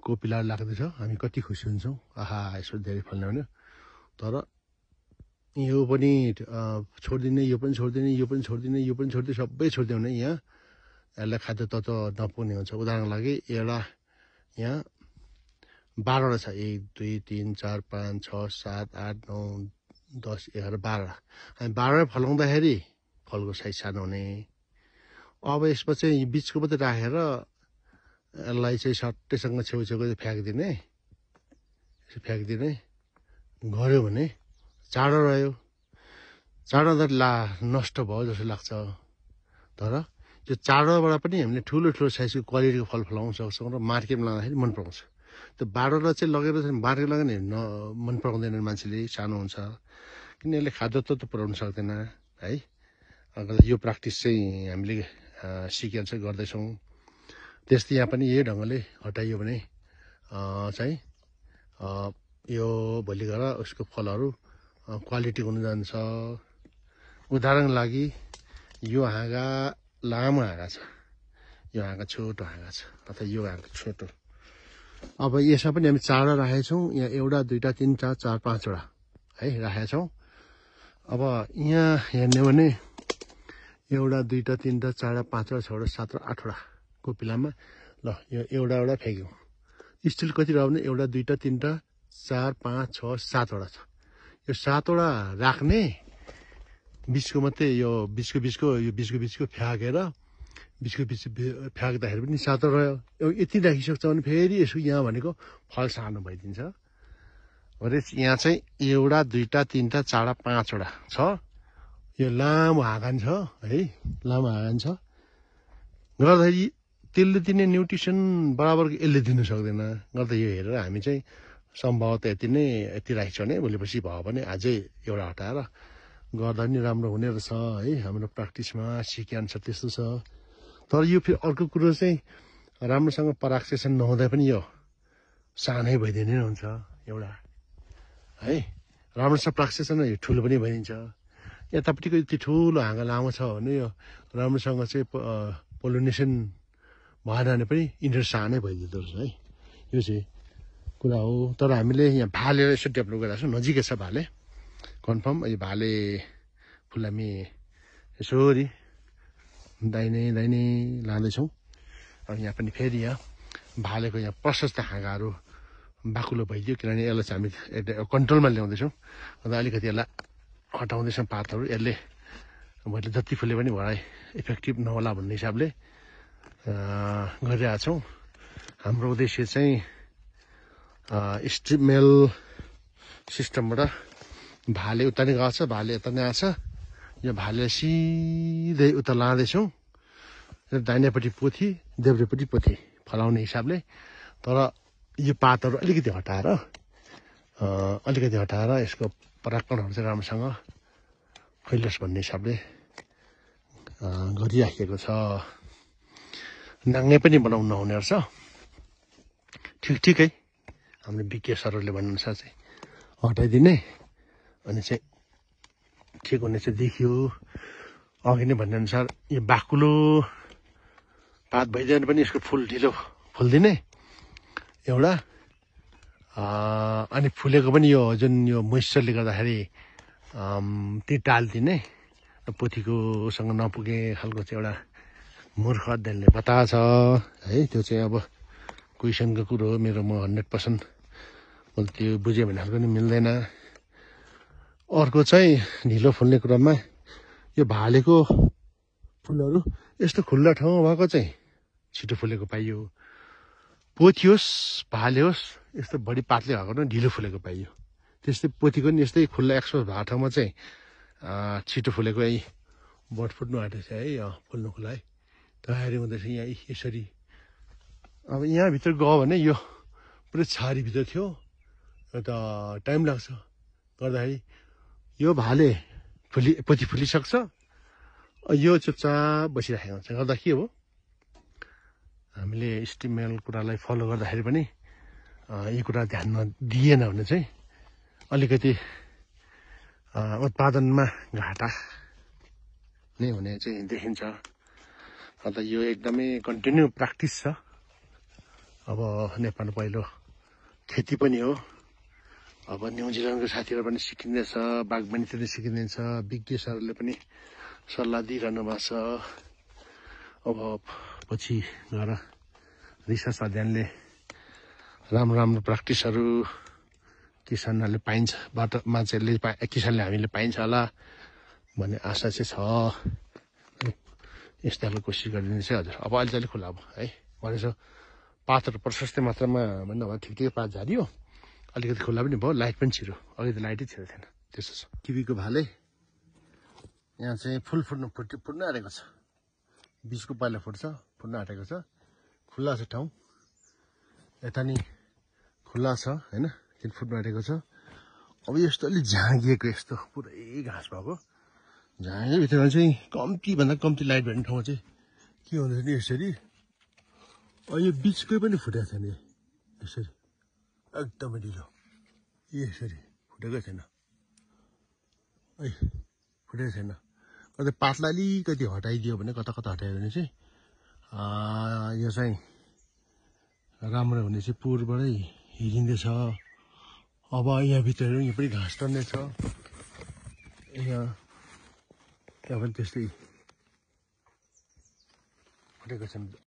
कोपिला लाग्दैछ हामी कति खुसी हुन्छौँ आहा यसो धेरै फल्ने भने तर यो पनि छोडिदिने यो पनि छोडिदिने यो पनि छोडिदिने यो पनि छोडिदिने सबै छोडिदियो भने यहाँ यसलाई खाद्य तत्त्व नपुग्ने हुन्छ उदाहरणको लागि एउटा यहाँ 12वटा छ 1 2 3 4 5 6 7 8 9 10 11 12 हामी 12 फलाउँदाखेरि फलको साइज सानो हुने अब यसमा चाहिँ बिचको मात्रै राखेर यसलाई चाहिँ सट्टैसँग छेउछेउको फ्याँकिदिने यसो फ्याँकिदिने गऱ्यो भने चाँडो रह्यो चाँडो त नष्ट भयो जस्तो लाग्छ तर त्यो चाँडोबाट पनि हामीले ठुलो ठुलो साइजको क्वालिटीको फल फलाउन सक्छौँ र मार्केटमा लाँदाखेरि मन पराउँछ त्यो 12वटा चाहिँ लगेर मार्केट लगायो भने मन पराउँदैन मान्छेले सानो हुन्छ किन यसले खाद्य तत्त्व पुर्याउन सक्दैन है यो प्र्याक्टिस चाहिँ हामीले सिकेर चाहिँ गर्दैछौँ त्यस्तै यहाँ पनि यही ढङ्गले हटाइयो भने चाहिँ यो भोलि गएर उसको फलहरू क्वालिटी हुन जान्छ उदाहरणको लागि यो हाँगा लामो हाँगा छ यो हाँगा छोटो हाँगा छ अथवा यो हाँगा छोटो अब यसमा पनि हामी 4 राखेका छौँ यहाँ 1 2 3 4 4 5वटा है राखेका छौँ अब यहाँ हेर्ने भने 1 2 3 4 5 6 7 8वटा कोपिलामा ल यो एउटा फ्याँक्यौँ स्टिल कति रह्यो भने 1 2 3 4 5 6 7वटा छ यो 7वटा राख्ने बिचको मात्रै यो बिचको फ्याँकेर बिचको बिच फ्याँक्दाखेरि पनि 7वटा रह्यो यति राखिसक्छ भने फेरि यसो यहाँ भनेको फल सानो भइदिन्छ भने यहाँ चाहिँ 1 2 3 4 5वटा छ यो लामो हाँगान छ है लामो हाँगान छ गर्दाखेरि त्यसले दिने न्युट्रिसन बराबरको यसले दिनु सक्दैन गर्दा यो हेरेर हामी चाहिँ सम्भवतः यति राखेको छ भने भोलिपछि भयो भने अझै एउटा हटाएर गर्दा पनि राम्रो हुने रहेछ है हाम्रो प्र्याक्टिसमा सिकिन्छ त्यस्तो छ तर यो फेरि अर्को कुरो चाहिँ राम्रोसँग पराक्सेसन नहुँदा पनि यो सानै भइदिने हुन्छ एउटा है राम्रोसँग पराक्सेसन यो ठुलो पनि भइदिन्छ यतापट्टिको यति ठुलो हाँगा लामो छ भने यो राम्रोसँग चाहिँ पोलिनेसन भएन भने पनि यिनीहरू सानै भइदिँदो रहेछ है यो चाहिँ कुरा हो तर हामीले यहाँ भालेर यसो डेभलप गरिरहेको छौँ नजिकै छ भाले कन्फर्म यो भाले फुल हामी यसरी दाहिने लाँदैछौँ अब यहाँ पनि फेरि यहाँ भालेको यहाँ प्रशस्त हाँगाहरू बाक्लो भइदियो किनभने यसलाई चाहिँ हामी कन्ट्रोलमा ल्याउँदैछौँ अन्त अलिकति यसलाई हटाउँदैछौँ पातहरू यसले मैले जति फुले पनि भराइ इफेक्टिभ नहोला भन्ने हिसाबले गरिरहेको छौँ हाम्रो उद्देश्य चाहिँ स्ट्रिप मेल सिस्टमबाट भाले उता नै गएको छ भाले यता नै आएको छ यो भाले सिधै उता लाँदैछौँ दाहिनेपट्टि पोथी देब्रेपट्टि पोथी फलाउने हिसाबले तर यो पातहरू अलिकति हटाएर यसको परागकणहरू चाहिँ राम्रोसँग फैलोस् भन्ने हिसाबले गरिराखेको छ नाङ्गे पनि बनाउनु नहुने रहेछ ठिकै हाम्रो विज्ञ सरहरूले भन्नुअनुसार चाहिँ हटाइदिने अनि चाहिँ ठिक हुने चाहिँ देखियो अघि नै भन्नेअनुसार यो बाक्लो पात भइदियो भने पनि यसको फुल ढिलो फुल्दिने एउटा अनि फुलेको पनि यो जुन यो मोइस्चरले गर्दाखेरि त्यो टालिदिने पोथीकोसँग नपुगे खालको चाहिँ एउटा मूर्ख अध्ययनले बताएको छ है त्यो चाहिँ अब क्वेसनको कुरो हो मेरो म 100% मैले त्यो बुझेँ भने खालको नि मिल्दैन अर्को चाहिँ ढिलो फुल्ने क्रममा यो भालेको फुलहरू यस्तो खुल्ला ठाउँमा भएको चाहिँ छिटो फुलेको पाइयो पोथी होस् भाले होस् यस्तो बढी पातले भएको पनि ढिलो फुलेको पाइयो त्यस्तै पोथीको नि यस्तै खुल्ला एक्सपोज भएको ठाउँमा चाहिँ छिटो फुलेको यही बट फुट्नु आँटेको छ है फुल्नुको लागि तयारी हुँदैछ यहाँ यसरी अब यहाँभित्र गयो भने यो पुरै छारीभित्र थियो त टाइम लाग्छ गर्दाखेरि यो भाले पोथी फुलिसक्छ यो चुपचाप बसिराखेको हुन्छ गर्दा के हो हामीले स्टिमेल कुरालाई फलो गर्दाखेरि पनि यो कुरा ध्यान नदिएन भने चाहिँ अलिकति उत्पादनमा घाटा नै हुने चाहिँ देखिन्छ अन्त यो एकदमै कन्टिन्यू प्र्याक्टिस छ अब नेपालमा पहिलो खेती पनि हो। अब न्युजिल्यान्डको साथीहरू पनि सिकिँदैछ, बागवानी पनि सिकिँदैछ, विज्ञ सरहरूले पनि सल्लाह दिइरहनु भएको छ। अब पछि गएर रिसर्च अध्ययनले राम्रो राम्रो प्र्याक्टिसहरू किसानहरूले पाइन्छ, किसानले हामीले पाइन्छ होला भन्ने आशा चाहिँ छ। यस्तो खालको कोसिस गरिदिनु चाहिँ हजुर। अब अहिले चाहिँ खुला अब है भनेको पातहरू प्रशस्तै मात्रामा भन्दा अब ठिक पात झारियो, अलिकति खुल्ला पनि भयो, लाइट पनि छिरो। अघि त लाइटै छिरो थिएन, त्यसो छ। किवीको भाले यहाँ चाहिँ फुल फुट्न आँटेको छ, बिचको पहिला फुट्छ, फुट्न आँटेको छ, खुल्ला छ ठाउँ, यता नि खुल्ला छ होइन, त्यो फुट्न आँटेको छ। अब यस्तो अलिक झाँगिएको, यस्तो पुरै घाँस भएको झाँगेको भित्रमा चाहिँ कम्तीभन्दा कम्ती लाइट भेट्ने ठाउँमा चाहिँ के हुँदैछ नि यसरी, यो बिचकै पनि फुटेको छैन, यसरी एकदमै ढिलो, यसरी फुटेकै छैन है, फुटेको छैन। कतै पातलाई अलिकति हटाइदियो भने, कता कता हटायो भने चाहिँ यो चाहिँ राम्रो हुने चाहिँ पुरबाटै हिँडिँदैछ। अब यहाँभित्र यहाँ पनि घाँस टन्नेछ, यहाँ पनि त्यस्तै फुटेको छैन।